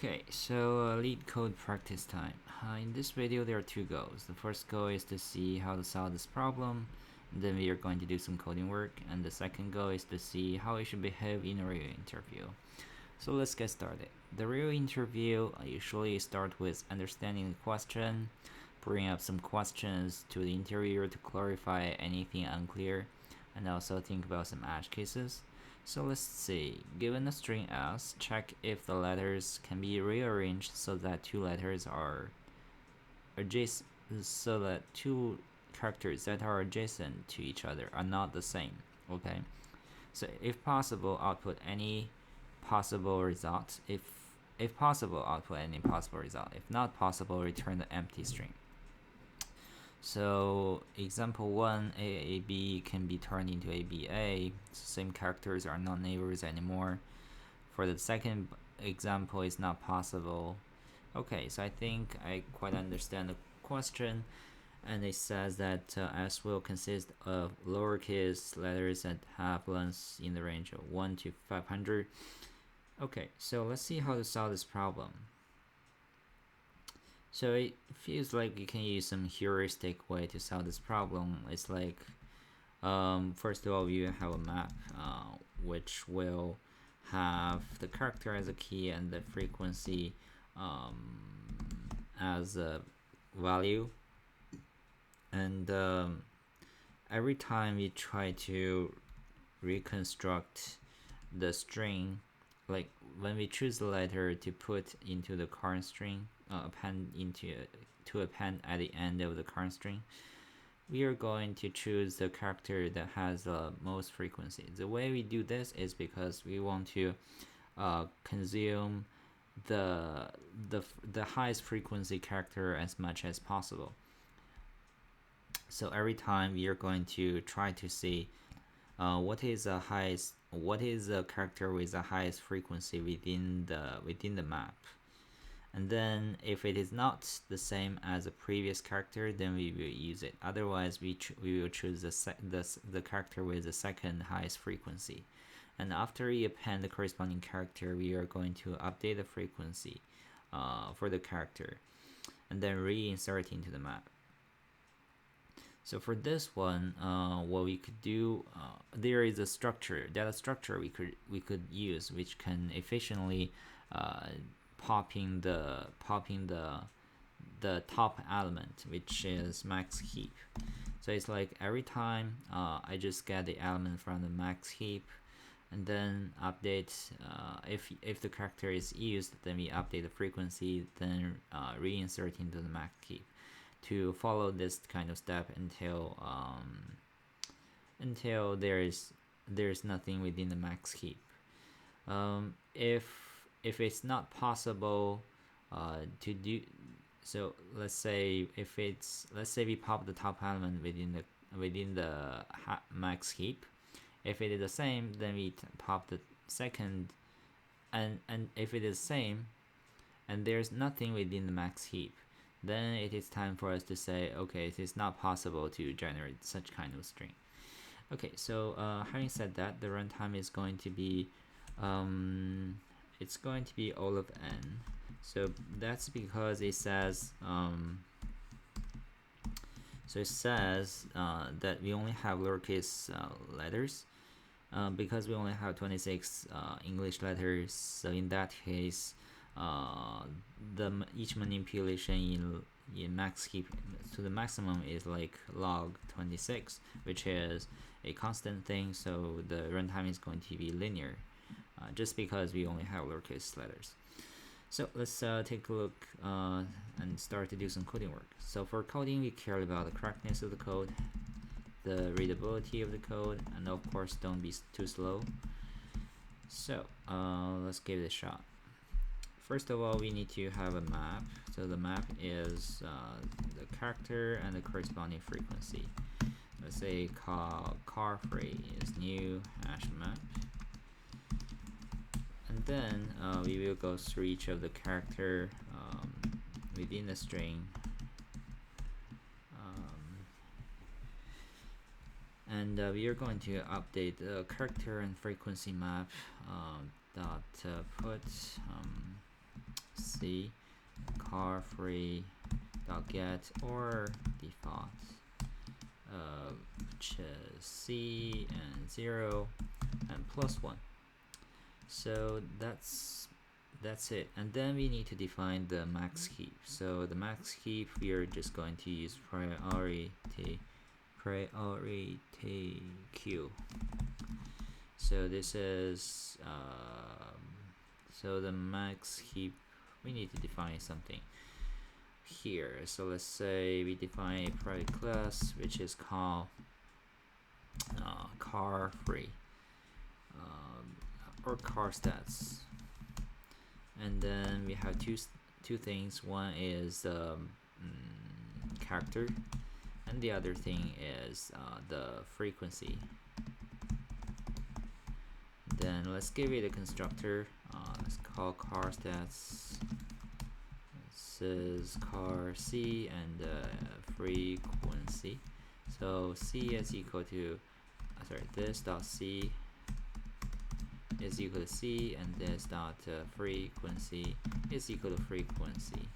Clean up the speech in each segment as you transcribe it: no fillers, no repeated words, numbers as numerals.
Okay, so Leetcode practice time. In this video there are two goals. The first goal is to see how to solve this problem, and then we are going to do some coding work, and the second goal is to see how we should behave in a real interview. So let's get started. The real interview usually start with understanding the question, bring up some questions to the interviewer to clarify anything unclear, and also think about some edge cases. So let's see, given a string s, check if the letters can be rearranged so that two letters are adjacent, so that two characters that are adjacent to each other are not the same. Okay, so if possible, output any possible result. If possible, output any possible result. If not possible, return the empty string. So example 1, AAB can be turned into ABA. Same characters are not neighbors anymore. For the second example, it's not possible. Okay, so I think I quite understand the question, and it says that S will consist of lowercase letters that have lengths in the range of 1 to 500. Okay, so let's see how to solve this problem. So it feels like we can use some heuristic way to solve this problem. It's like, first of all, we have a map which will have the character as a key and the frequency as a value. And every time we try to reconstruct the string, like when we choose the letter to put into the current string, append at the end of the current string, we are going to choose the character that has the most frequency. The way we do this is because we want to consume the highest frequency character as much as possible. So every time we are going to try to see what is the character with the highest frequency within the map. And then if it is not the same as a previous character, then we will use it. Otherwise, we will choose the character with the second highest frequency. And after we append the corresponding character, we are going to update the frequency for the character, and then reinsert into the map. So for this one, what we could do, there is a data structure we could use, which can efficiently popping the top element, which is max heap. So it's like every time I just get the element from the max heap, and then update if the character is used, then we update the frequency, then reinsert into the max heap to follow this kind of step until there's nothing within the max heap. If it's not possible to do so, let's say we pop the top element within the max heap. If it is the same, then we pop the second, and if it is the same and there's nothing within the max heap, then it is time for us to say, okay, it is not possible to generate such kind of string. Okay, so having said that, the runtime is going to be it's going to be all of n. So that's because it says that we only have lowercase letters because we only have 26 English letters. So in that case, each manipulation in max heap to the maximum is like log 26, which is a constant thing. So the runtime is going to be linear, just because we only have lowercase letters. So let's take a look and start to do some coding work. So for coding, we care about the correctness of the code, the readability of the code, and of course don't be too slow. So let's give it a shot. First of all, we need to have a map. So the map is the character and the corresponding frequency. Let's say car phrase is new hash map. And then we will go through each of the character within the string, and we are going to update the character and frequency map dot put frequency car free dot get or default, which is C and 0 and +1. So that's it. And then we need to define the max heap. So the max heap, we are just going to use priority queue. So this is so the max heap, we need to define something here. So let's say we define a private class which is called car free or car stats, and then we have two things. One is character, and the other thing is the frequency. Then let's give it a constructor. Let's call car stats. This is car C and frequency. So C is equal to this dot C is equal to C, and this dot frequency is equal to frequency.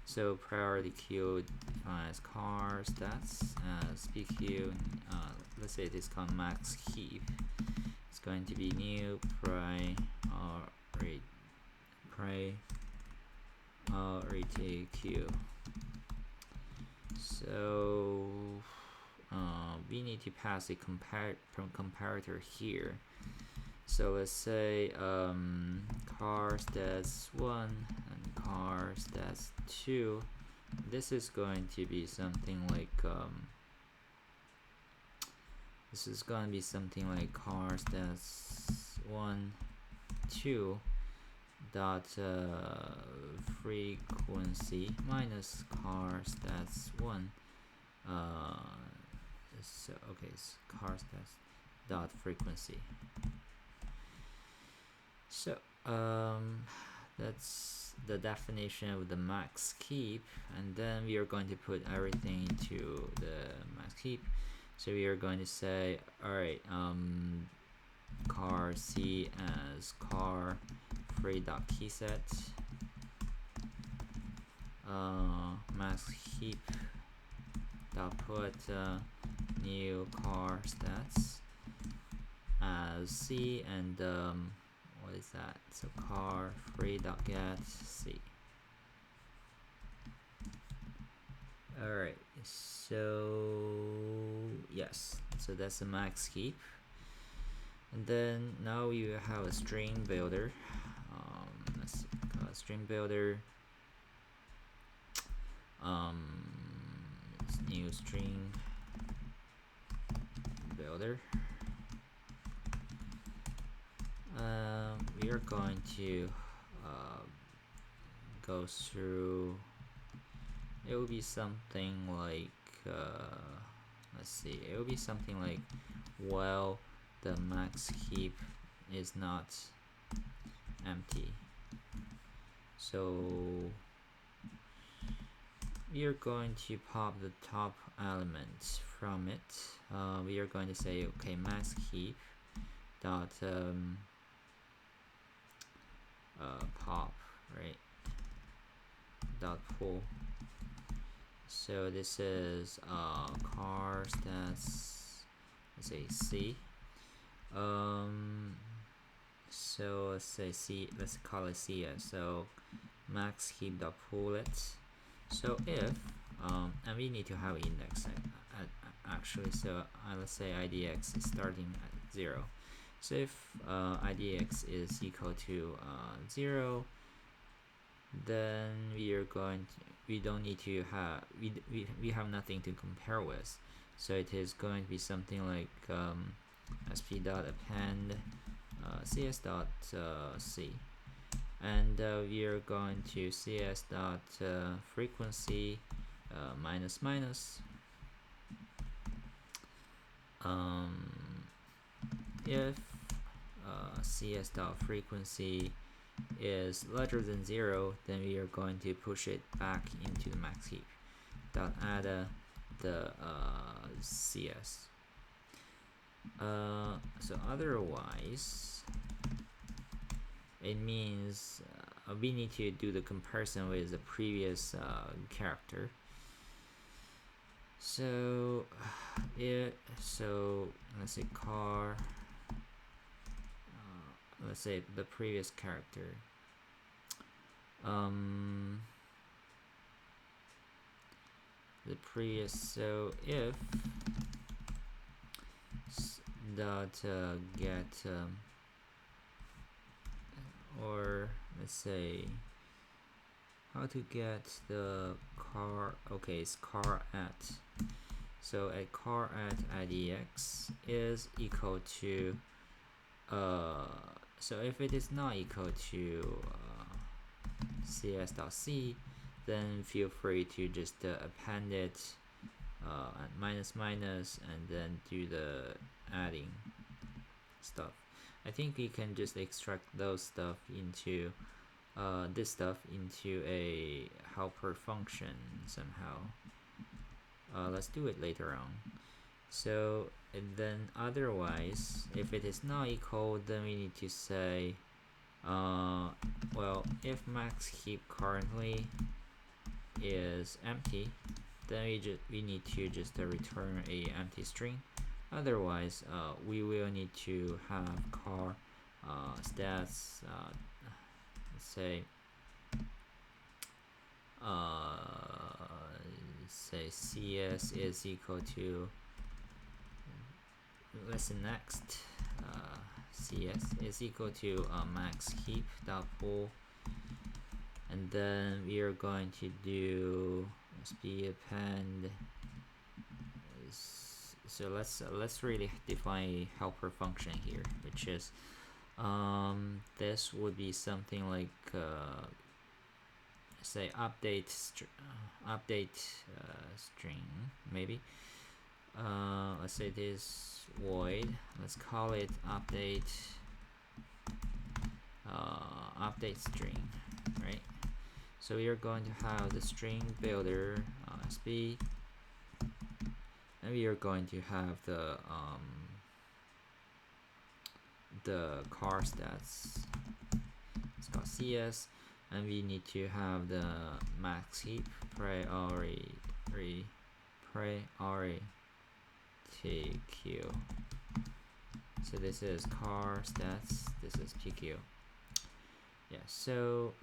So priority queue defines car stats as PQ. Let's say this called max heap. It's going to be new priority queue. So we need to pass a comparator here. So let's say car stats 1 and car stats 2. This is going to be something like car stats 1 2 dot frequency minus car stats 1 so car stats dot frequency. So that's the definition of the max heap, and then we are going to put everything into the max heap. So we are going to say, alright, car C as car free dot key set, max heap dot put new car stats as C, and what is that? So car free dot get C. Alright, so yes, so that's the max heap. And then now you have a string builder. Let's call it string builder. New string builder. We are going to go through. It will be something like let's see. It will be something like, well, the max heap is not empty. So we are going to pop the top element from it. We are going to say, okay, max heap dot pop, right, dot pull. So this is car stats, let's say C. So let's say C, let's call it CS. So max heap dot pull it. So if and we need to have index actually. So let's say IDX is starting at 0. So if IDX is equal to 0, then we are going to, we don't need to have, we have nothing to compare with. So it is going to be something like sp.append cs.c, and we are going to cs.frequency minus minus if cs.frequency is larger than 0, then we are going to push it back into the max heap dot add the cs. So otherwise it means we need to do the comparison with the previous character. So let's say car, let's say the previous character, the previous, so if dot get or let's say how to get the car. Okay, it's car at, so at car at IDX is equal to so if it is not equal to cs.c, then feel free to just append it at minus minus and then do the adding stuff. I think we can just extract those stuff into this stuff into a helper function somehow. Let's do it later on. So, and then otherwise, if it is not equal, then we need to say well, if max heap currently is empty, then we need to just return a empty string. Otherwise, we will need to have car stats, let's say cs is equal to, let's say next cs is equal to max heap dot pull, and then we are going to do sp append. So let's really define a helper function here, which is this would be something like say update string maybe. Let's say this void, let's call it update string, right? So we are going to have the string builder sp, and we are going to have the car stats, it's called cs, and we need to have the max heap priority tq. So this is car stats, this is pq. Yeah, so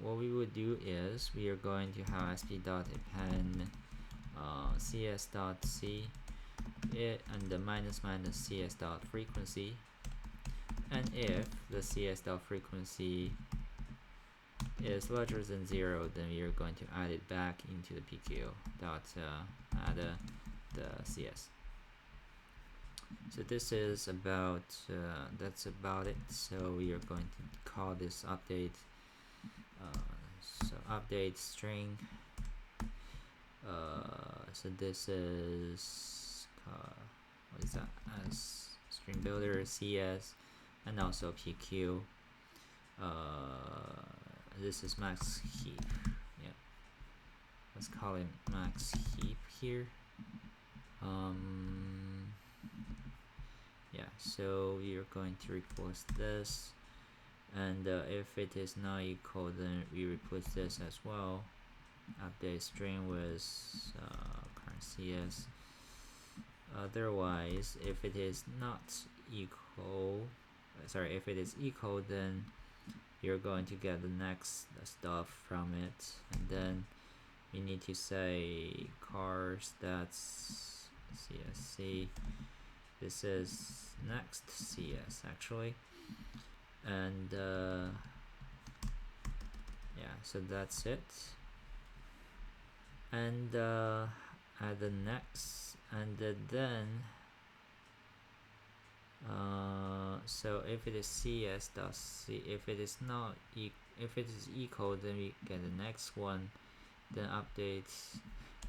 what we would do is we are going to have sp.append cs.c and the minus minus cs.frequency, and if the cs.frequency is larger than 0, then we are going to add it back into the pq dot add the cs. So this is about that's about it. So we are going to call this update so update string. So this is what is that, as string builder cs and also pq. This is max heap. Yeah, let's call it max heap here. Yeah, so we are going to replace this, and if it is not equal, then we replace this as well. Update string with current cs. Otherwise, if it is not equal, if it is equal, then you're going to get the next stuff from it, and then we need to say car stats csc. This is next cs actually, and yeah, so that's it. And add the next, and then so if it is cs.c, if it is not if it is equal, then we get the next one, then update,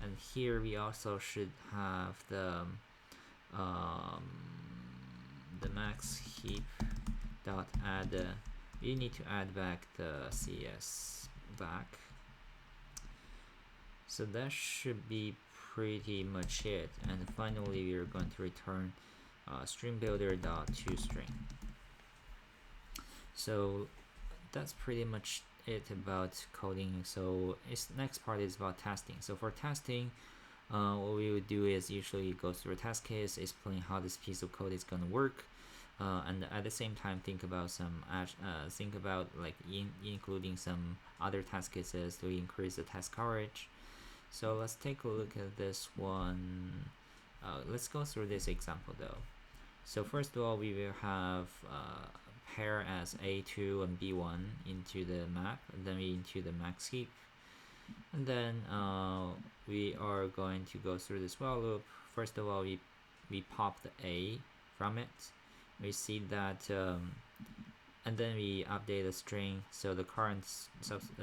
and here we also should have the max heap dot add. We need to add back the cs back. So that should be pretty much it, and finally we are going to return string builder dot toString. So that's pretty much it about coding. So its next part is about testing. So for testing, what we would do is usually go through a test case, explain how this piece of code is going to work, and at the same time think about like including some other test cases to increase the test coverage. So let's take a look at this one. Let's go through this example though. So first of all, we will have pair as A2 and B1 into the map, and then we into the max heap, and then we are going to go through this while loop. First of all, we pop the A from it. We see that, and then we update the string. So the current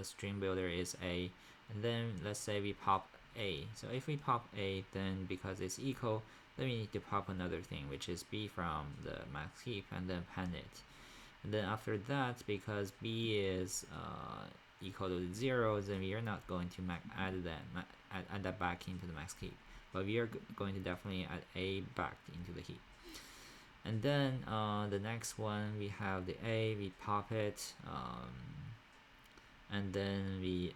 string builder is A, and then let's say we pop A. So if we pop A, then because it's equal, then we need to pop another thing, which is B from the max heap, and then pen it. And then after that, because B is equal to 0, then we are not going to add that back into the max heap, but we are going to definitely add A back into the heap. And then the next one, we have the A, we pop it, and then we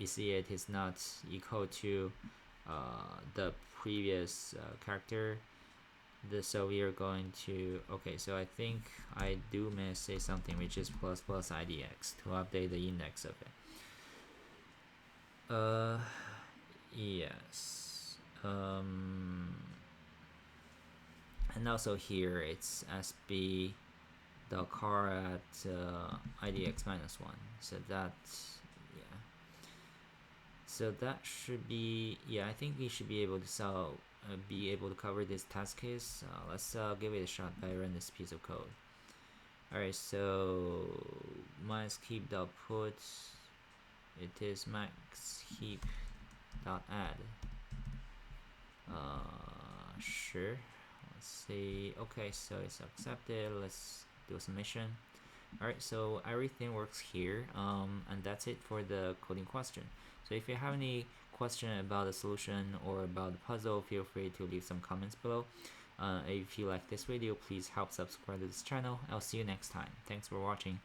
see it is not equal to the previous character. So we are going to, okay, so I think I do may say something, which is plus IDX to update the index of it. Yes. And also here it's SB the car at IDX minus 1. So that, yeah. So that should be, yeah, I think we should be able to cover this test case. Let's give it a shot by running this piece of code. Alright, so max heap dot put, it is max heap dot add. Sure. Let's see. Okay, so it's accepted. Let's do a submission. Alright, so everything works here, and that's it for the coding question. So if you have any question about the solution or about the puzzle, feel free to leave some comments below. If you like this video, please help subscribe to this channel. I'll see you next time. Thanks for watching.